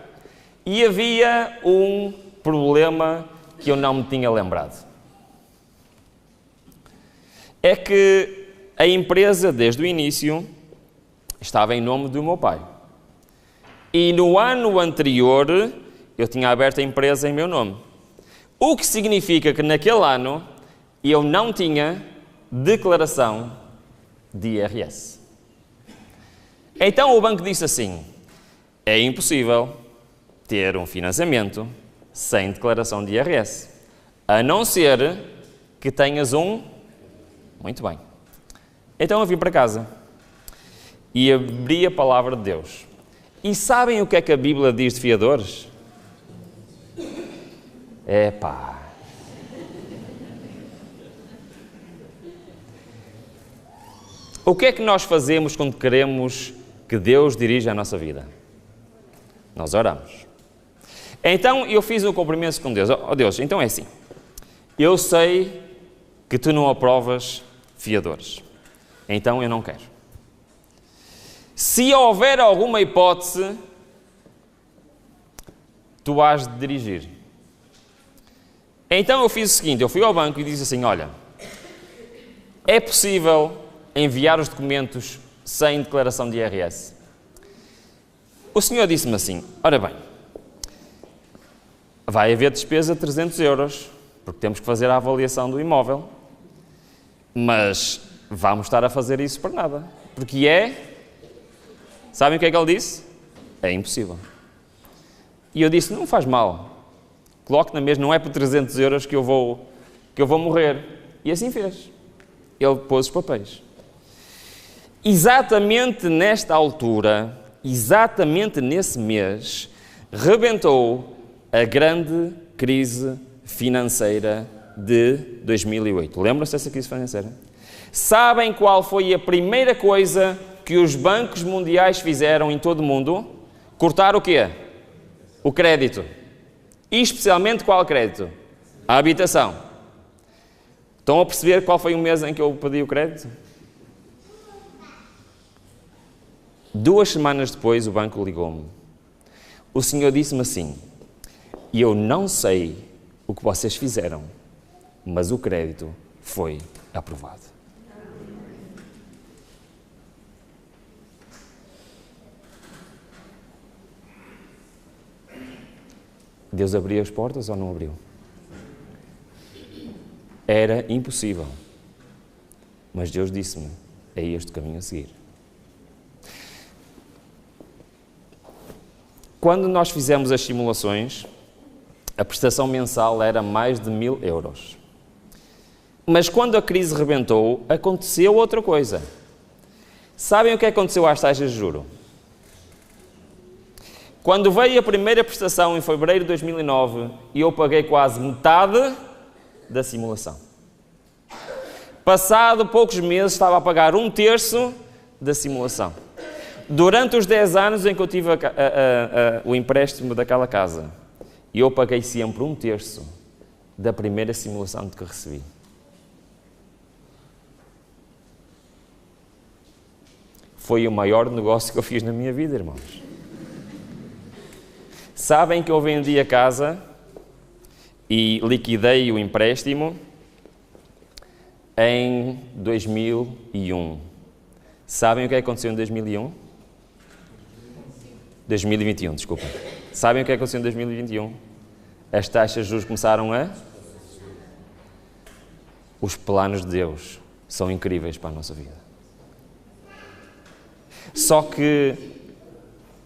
Speaker 1: e havia um problema que eu não me tinha lembrado. É que a empresa, desde o início, estava em nome do meu pai. E no ano anterior, eu tinha aberto a empresa em meu nome. O que significa que naquele ano eu não tinha declaração de IRS. Então o banco disse assim, é impossível ter um financiamento sem declaração de IRS, a não ser que tenhas um... Muito bem. Então eu vim para casa e abri a palavra de Deus. E sabem o que é que a Bíblia diz de fiadores? Epá. O que é que nós fazemos quando queremos que Deus dirija a nossa vida? Nós oramos. Então eu fiz um compromisso com Deus. Oh Deus, então é assim. Eu sei que tu não aprovas fiadores. Então eu não quero. Se houver alguma hipótese, tu has de dirigir. Então eu fiz o seguinte, eu fui ao banco e disse assim, olha, é possível enviar os documentos sem declaração de IRS? O senhor disse-me assim, ora bem, vai haver despesa de 300 euros, porque temos que fazer a avaliação do imóvel, mas vamos estar a fazer isso para nada, porque sabem o que é que ele disse? É impossível. E eu disse, não faz mal, coloque na mesma, não é por 300 euros que eu vou morrer. E assim fez. Ele pôs os papéis. Exatamente nesta altura, exatamente nesse mês, rebentou a grande crise financeira de 2008. Lembram-se dessa crise financeira? Sabem qual foi a primeira coisa que os bancos mundiais fizeram em todo o mundo? Cortar o quê? O crédito. E especialmente qual crédito? A habitação. Estão a perceber qual foi o mês em que eu pedi o crédito? 2 semanas depois o banco ligou-me. O senhor disse-me assim, eu não sei o que vocês fizeram, mas o crédito foi aprovado. Deus abriu as portas ou não abriu? Era impossível. Mas Deus disse-me, é este o caminho a seguir. Quando nós fizemos as simulações, a prestação mensal era mais de 1000 euros. Mas quando a crise rebentou, aconteceu outra coisa. Sabem o que aconteceu às taxas de juros? Quando veio a primeira prestação em fevereiro de 2009, eu paguei quase metade da simulação. Passado poucos meses, estava a pagar 1/3 da simulação. Durante os 10 anos em que eu tive o empréstimo daquela casa, eu paguei sempre 1/3 da primeira simulação que recebi. Foi o maior negócio que eu fiz na minha vida, irmãos. Sabem que eu vendi a casa e liquidei o empréstimo em 2001. Sabem o que aconteceu em 2001? 2021, desculpa. Sabem o que aconteceu em 2021? As taxas de juros começaram a... Os planos de Deus são incríveis para a nossa vida. Só que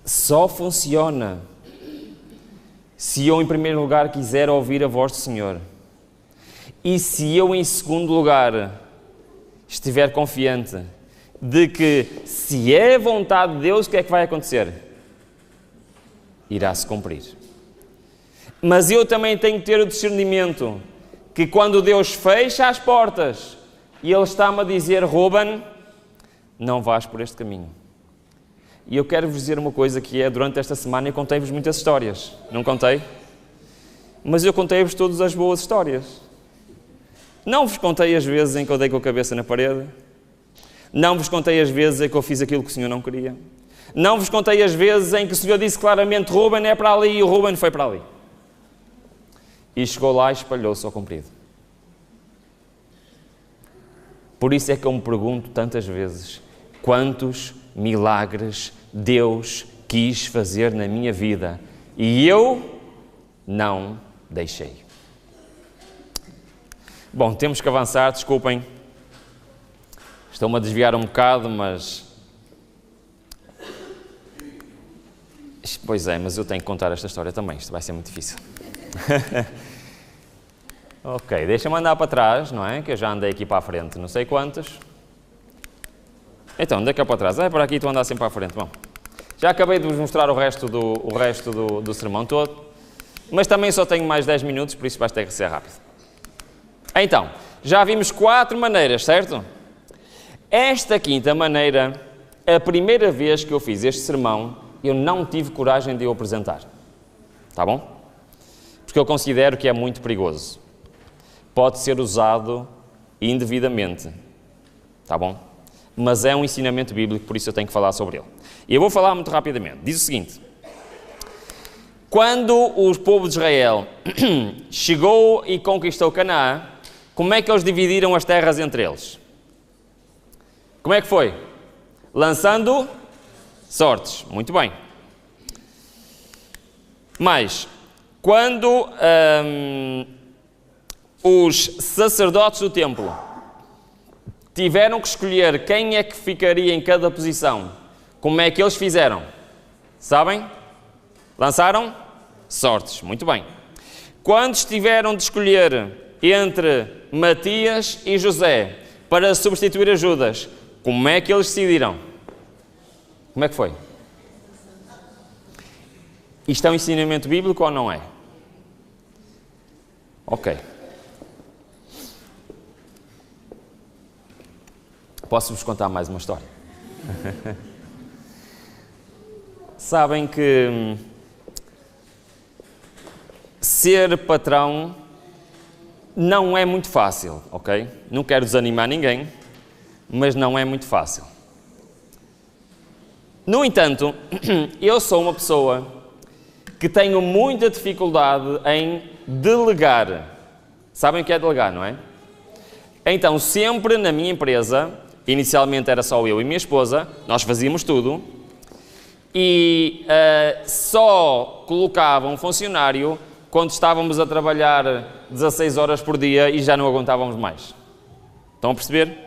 Speaker 1: só funciona se eu, em primeiro lugar, quiser ouvir a voz do Senhor. E se eu, em segundo lugar, estiver confiante de que, se é vontade de Deus, o que é que vai acontecer? Irá se cumprir. Mas eu também tenho que ter o discernimento que quando Deus fecha as portas e Ele está-me a dizer: Ruben, não vás por este caminho. E eu quero vos dizer uma coisa que é, durante esta semana eu contei-vos muitas histórias. Não contei? Mas eu contei-vos todas as boas histórias. Não vos contei as vezes em que eu dei com a cabeça na parede. Não vos contei as vezes em que eu fiz aquilo que o Senhor não queria. Não vos contei as vezes em que o Senhor disse claramente: Ruben, é para ali, e o Ruben foi para ali. E chegou lá e espalhou-se ao comprido. Por isso é que eu me pergunto tantas vezes: quantos milagres Deus quis fazer na minha vida e eu não deixei. Bom, temos que avançar, desculpem. Estou-me a desviar um bocado, mas... Pois é, mas eu tenho que contar esta história também, isto vai ser muito difícil. Ok, deixa-me andar para trás, não é? Que eu já andei aqui para a frente, não sei quantas. Então, onde é que é para trás? É por aqui, tu andas sempre para a frente. Bom, já acabei de vos mostrar o resto do sermão todo, mas também só tenho mais 10 minutos, por isso vai ter que ser rápido. Então, já vimos 4 maneiras, certo? Esta quinta maneira, a primeira vez que eu fiz este sermão, eu não tive coragem de o apresentar. Tá bom? Porque eu considero que é muito perigoso. Pode ser usado indevidamente. Tá bom? Mas é um ensinamento bíblico, por isso eu tenho que falar sobre ele. E eu vou falar muito rapidamente. Diz o seguinte: quando o povo de Israel chegou e conquistou Canaã, como é que eles dividiram as terras entre eles? Como é que foi? Lançando sortes. Muito bem. Mas, quando os sacerdotes do templo tiveram que escolher quem é que ficaria em cada posição, como é que eles fizeram? Sabem? Lançaram sortes. Muito bem. Quando tiveram de escolher entre Matias e José para substituir a Judas, como é que eles decidiram? Como é que foi? Isto é um ensinamento bíblico ou não é? Ok. Posso-vos contar mais uma história? Sabem que ser patrão não é muito fácil, ok? Não quero desanimar ninguém, mas não é muito fácil. No entanto, eu sou uma pessoa que tenho muita dificuldade em delegar. Sabem o que é delegar, não é? Então, sempre na minha empresa, inicialmente era só eu e minha esposa, nós fazíamos tudo, e só colocava um funcionário quando estávamos a trabalhar 16 horas por dia e já não aguentávamos mais. Estão a perceber?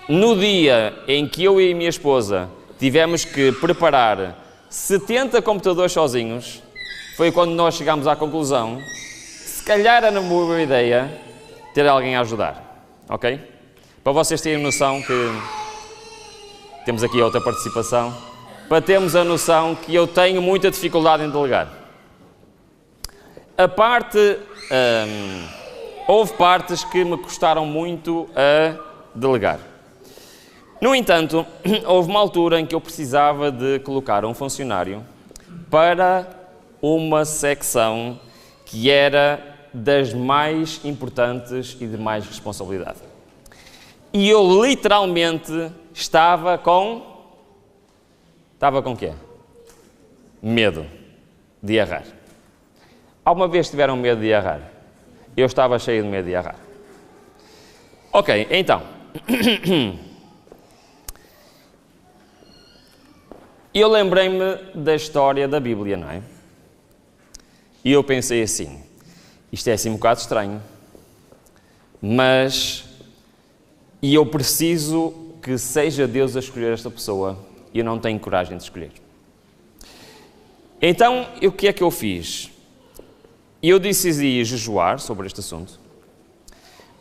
Speaker 1: No dia em que eu e a minha esposa tivemos que preparar 70 computadores sozinhos, foi quando nós chegámos à conclusão, se calhar era uma boa ideia ter alguém a ajudar, ok? Para vocês terem noção que temos aqui outra participação, para termos a noção que eu tenho muita dificuldade em delegar. Houve partes que me custaram muito a delegar. No entanto, houve uma altura em que eu precisava de colocar um funcionário para uma secção que era das mais importantes e de mais responsabilidade. E eu literalmente estava com quê? Medo de errar. Alguma vez tiveram medo de errar? Eu estava cheio de medo de errar. Ok, então... Eu lembrei-me da história da Bíblia, não é? E eu pensei assim, isto é assim um bocado estranho, mas... E eu preciso que seja Deus a escolher esta pessoa e eu não tenho coragem de escolher. Então, o que é que eu fiz? Eu decidi jejuar sobre este assunto,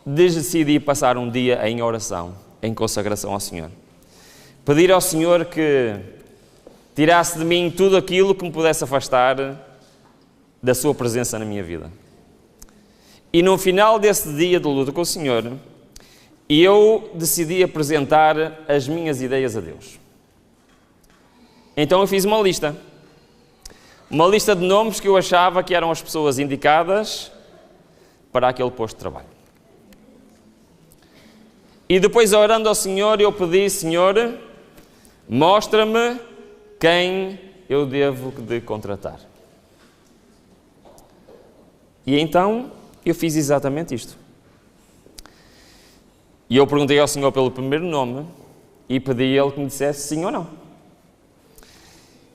Speaker 1: decidi passar um dia em oração, em consagração ao Senhor. Pedir ao Senhor que tirasse de mim tudo aquilo que me pudesse afastar da sua presença na minha vida. E no final desse dia de luta com o Senhor, eu decidi apresentar as minhas ideias a Deus. Então eu fiz uma lista de nomes que eu achava que eram as pessoas indicadas para aquele posto de trabalho. E depois, orando ao Senhor, eu pedi: Senhor, mostra-me quem eu devo de contratar. E então eu fiz exatamente isto. E eu perguntei ao Senhor pelo primeiro nome e pedi a Ele que me dissesse sim ou não.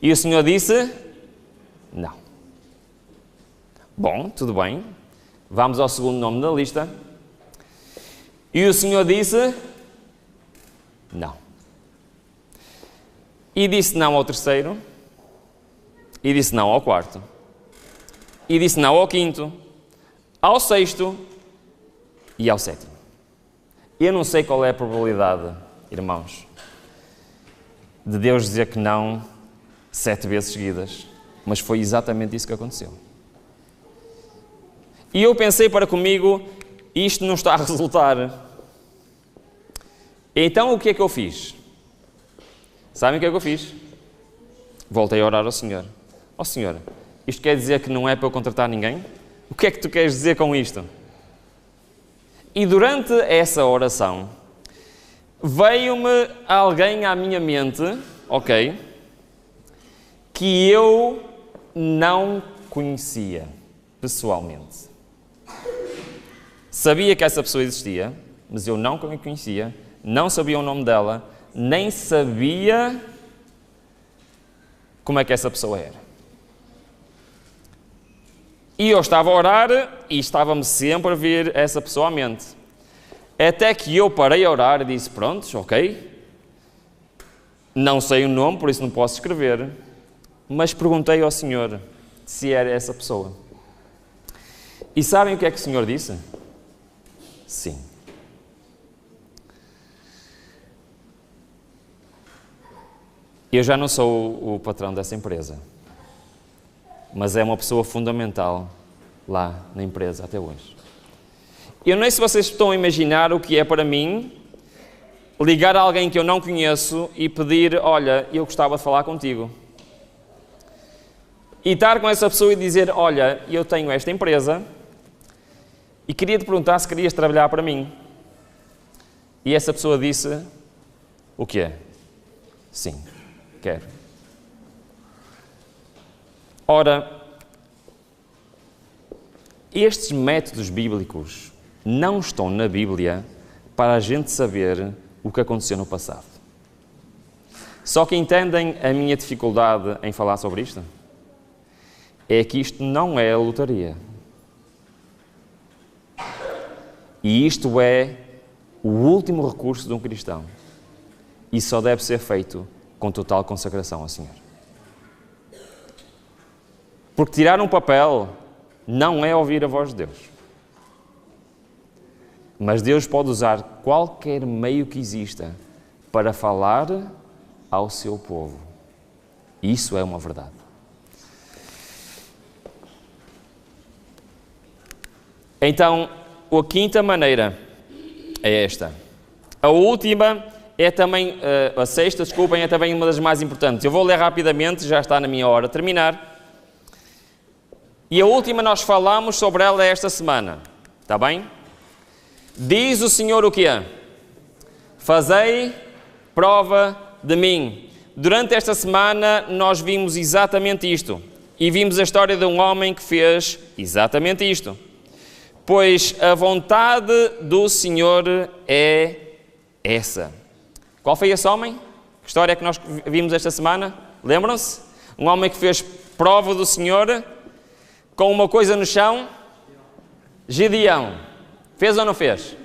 Speaker 1: E o Senhor disse: não. Bom, tudo bem. Vamos ao segundo nome da lista. E o Senhor disse: não. E disse não ao terceiro. E disse não ao quarto. E disse não ao quinto, ao sexto e ao sétimo. Eu não sei qual é a probabilidade, irmãos, de Deus dizer que não 7 vezes seguidas, mas foi exatamente isso que aconteceu. E eu pensei para comigo: isto não está a resultar. Então o que é que eu fiz? Sabem o que é que eu fiz? Voltei a orar ao Senhor. Ó Senhor, isto quer dizer que não é para eu contratar ninguém? O que é que tu queres dizer com isto? E durante essa oração, veio-me alguém à minha mente, ok, que eu não conhecia pessoalmente. Sabia que essa pessoa existia, mas eu não a conhecia, não sabia o nome dela, nem sabia como é que essa pessoa era. E eu estava a orar e estava-me sempre a vir essa pessoa à mente. Até que eu parei a orar e disse: pronto, ok, não sei o nome, por isso não posso escrever, mas perguntei ao Senhor se era essa pessoa. E sabem o que é que o Senhor disse? Sim. Eu já não sou o patrão dessa empresa, mas é uma pessoa fundamental lá na empresa até hoje. Eu não sei se vocês estão a imaginar o que é para mim ligar a alguém que eu não conheço e pedir: olha, eu gostava de falar contigo. E estar com essa pessoa e dizer: olha, eu tenho esta empresa e queria te perguntar se querias trabalhar para mim. E essa pessoa disse: o quê? Sim, quero. Ora, estes métodos bíblicos não estão na Bíblia para a gente saber o que aconteceu no passado. Só que entendem a minha dificuldade em falar sobre isto? É que isto não é a lotaria. E isto é o último recurso de um cristão. E só deve ser feito com total consagração ao Senhor. Porque tirar um papel não é ouvir a voz de Deus. Mas Deus pode usar qualquer meio que exista para falar ao seu povo. Isso é uma verdade. Então, a quinta maneira é esta. A última é também, a sexta, desculpem, é também uma das mais importantes. Eu vou ler rapidamente, já está na minha hora de terminar. E a última nós falamos sobre ela esta semana. Está bem? Diz o Senhor o quê? Fazei prova de mim. Durante esta semana nós vimos exatamente isto. E vimos a história de um homem que fez exatamente isto. Pois a vontade do Senhor é essa. Qual foi esse homem? Que história é que nós vimos esta semana? Lembram-se? Um homem que fez prova do Senhor com uma coisa no chão. Gideão. Fez ou não fez?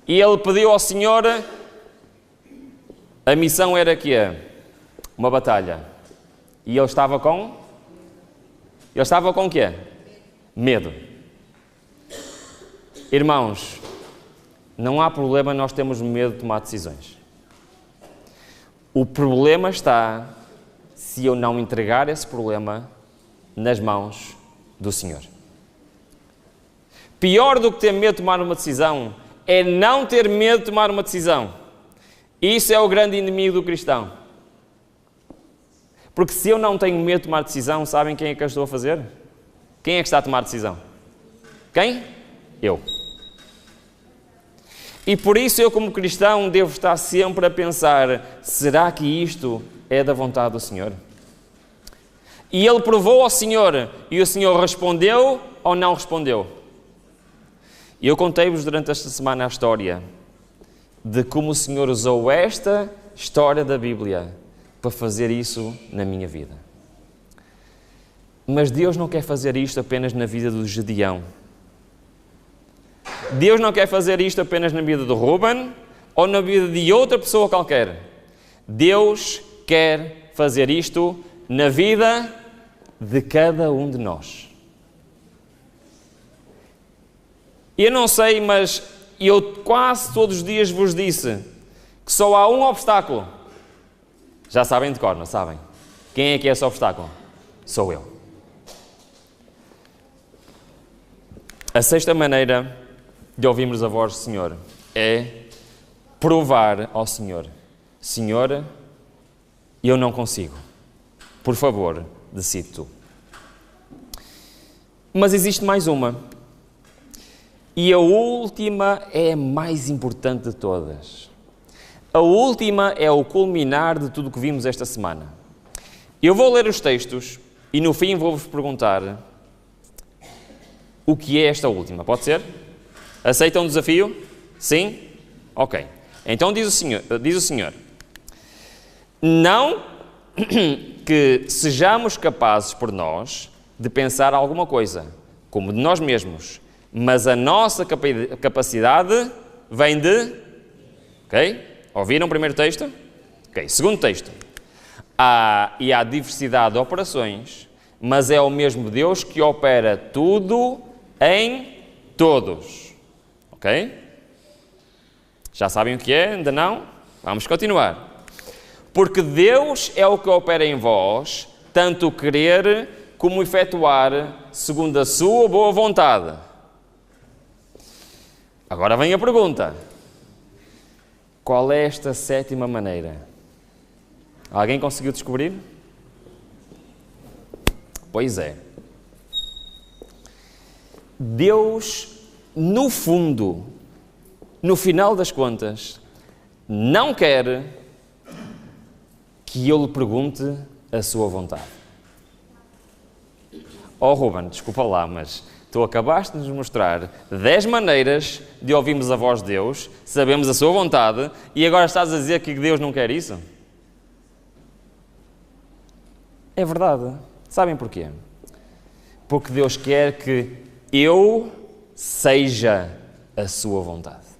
Speaker 1: E ele pediu ao Senhor A missão era que uma batalha. E ele estava com? Ele estava com o quê? Medo. Irmãos, não há problema nós termos medo de tomar decisões. O problema está se eu não entregar esse problema nas mãos do Senhor. Pior do que ter medo de tomar uma decisão é não ter medo de tomar uma decisão. Isso é o grande inimigo do cristão. Porque se eu não tenho medo de tomar decisão, sabem quem é que eu estou a fazer? Quem é que está a tomar decisão? Quem? Eu. E por isso eu, como cristão, devo estar sempre a pensar, será que isto é da vontade do Senhor? E ele provou ao Senhor, e o Senhor respondeu ou não respondeu? E eu contei-vos durante esta semana a história de como o Senhor usou esta história da Bíblia para fazer isso na minha vida. Mas Deus não quer fazer isto apenas na vida do Gedeão. Deus não quer fazer isto apenas na vida do Ruben ou na vida de outra pessoa qualquer. Deus quer fazer isto na vida de cada um de nós. Eu não sei, mas eu quase todos os dias vos disse que só há um obstáculo. Já sabem de cor, não sabem? Quem é que é esse obstáculo? Sou eu. A sexta maneira de ouvirmos a voz do Senhor é provar ao Senhor: Senhor, eu não consigo. Por favor, decide tu. Mas existe mais uma. E a última é a mais importante de todas. A última é o culminar de tudo o que vimos esta semana. Eu vou ler os textos e no fim vou-vos perguntar o que é esta última. Pode ser? Aceitam o desafio? Sim? Ok. Então diz o Senhor, não que sejamos capazes por nós de pensar alguma coisa, como de nós mesmos, mas a nossa capacidade vem de... Ok? Ouviram o primeiro texto? Ok. Segundo texto. Há diversidade de operações, mas é o mesmo Deus que opera tudo em todos. Ok? Já sabem o que é? Ainda não? Vamos continuar. Porque Deus é o que opera em vós, tanto o querer como efetuar, segundo a sua boa vontade. Agora vem a pergunta. Qual é esta sétima maneira? Alguém conseguiu descobrir? Pois é. Deus, no fundo, no final das contas, não quer que eu lhe pergunte a sua vontade. Oh, Ruben, desculpa lá, mas tu acabaste de nos mostrar 10 maneiras de ouvirmos a voz de Deus, sabemos a sua vontade, e agora estás a dizer que Deus não quer isso? É verdade. Sabem porquê? Porque Deus quer que eu seja a sua vontade.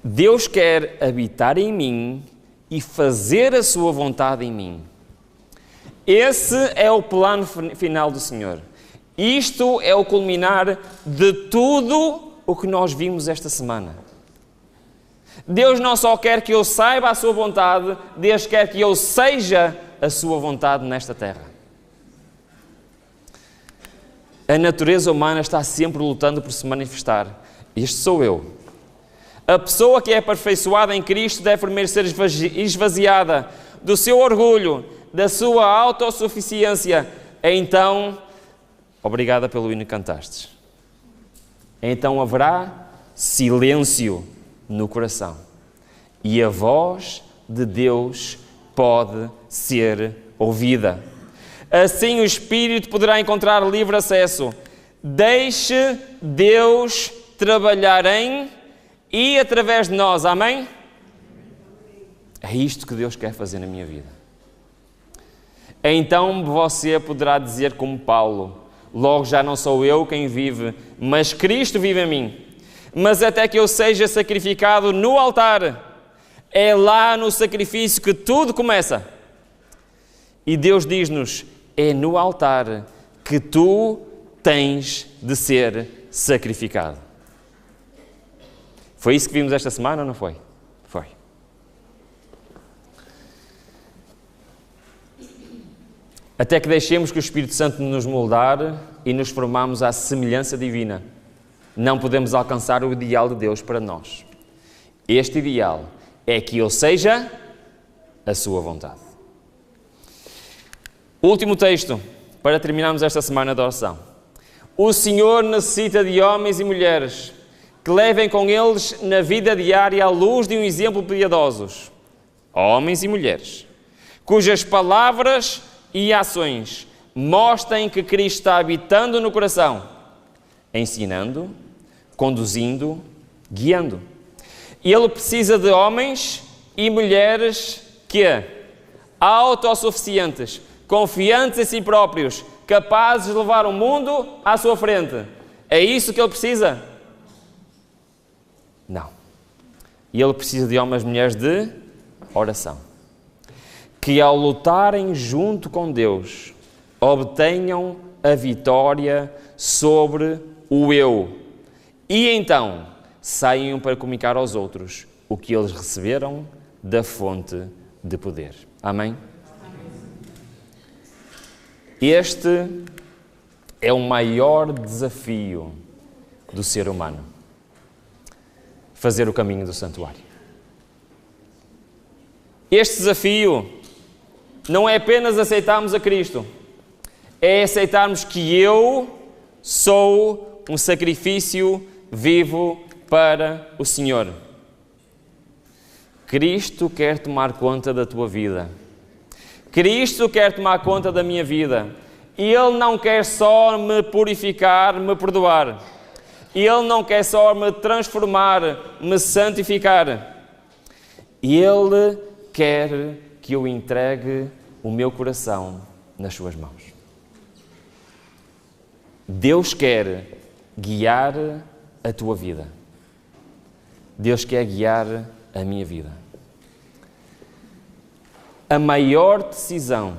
Speaker 1: Deus quer habitar em mim e fazer a sua vontade em mim. Esse é o plano final do Senhor. Isto é o culminar de tudo o que nós vimos esta semana. Deus não só quer que eu saiba a sua vontade, Deus quer que eu seja a sua vontade nesta terra. A natureza humana está sempre lutando por se manifestar. Este sou eu. A pessoa que é aperfeiçoada em Cristo deve primeiro ser esvaziada do seu orgulho, da sua autossuficiência. Então, obrigada pelo hino que cantastes. Então haverá silêncio no coração. E a voz de Deus pode ser ouvida. Assim o Espírito poderá encontrar livre acesso. Deixe Deus trabalhar em e através de nós. Amém? É isto que Deus quer fazer na minha vida. Então você poderá dizer como Paulo: logo já não sou eu quem vive, mas Cristo vive em mim. mas até que eu seja sacrificado no altar. É lá no sacrifício que tudo começa. E Deus diz-nos, é no altar que tu tens de ser sacrificado. Foi isso que vimos esta semana ou não foi? Foi. Até que deixemos que o Espírito Santo nos moldar e nos formamos à semelhança divina. Não podemos alcançar o ideal de Deus para nós. Este ideal é que eu seja a sua vontade. Último texto, para terminarmos esta semana de oração. O Senhor necessita de homens e mulheres que levem com eles na vida diária a luz de um exemplo piedosos. Homens e mulheres, cujas palavras e ações mostrem que Cristo está habitando no coração, ensinando, conduzindo, guiando. Ele precisa de homens e mulheres que, autossuficientes, confiantes em si próprios, capazes de levar o mundo à sua frente. É isso que ele precisa? Não. E ele precisa de homens e mulheres de oração. Que ao lutarem junto com Deus, obtenham a vitória sobre o eu. E então saiam para comunicar aos outros o que eles receberam da fonte de poder. Amém? Este é o maior desafio do ser humano. Fazer o caminho do santuário. Este desafio não é apenas aceitarmos a Cristo, é aceitarmos que eu sou um sacrifício vivo para o Senhor. Cristo quer tomar conta da tua vida. Cristo quer tomar conta da minha vida. E Ele não quer só me purificar, me perdoar. Ele não quer só me transformar, me santificar. Ele quer que eu entregue o meu coração nas suas mãos. Deus quer guiar a tua vida. Deus quer guiar a minha vida. A maior decisão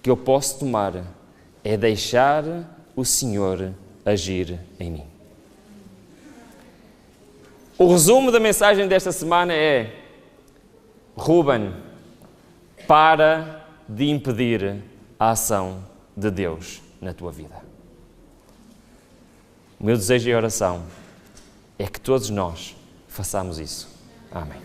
Speaker 1: que eu posso tomar é deixar o Senhor agir em mim. O resumo da mensagem desta semana é: Ruben, para de impedir a ação de Deus na tua vida. O meu desejo e oração é que todos nós façamos isso. Amém.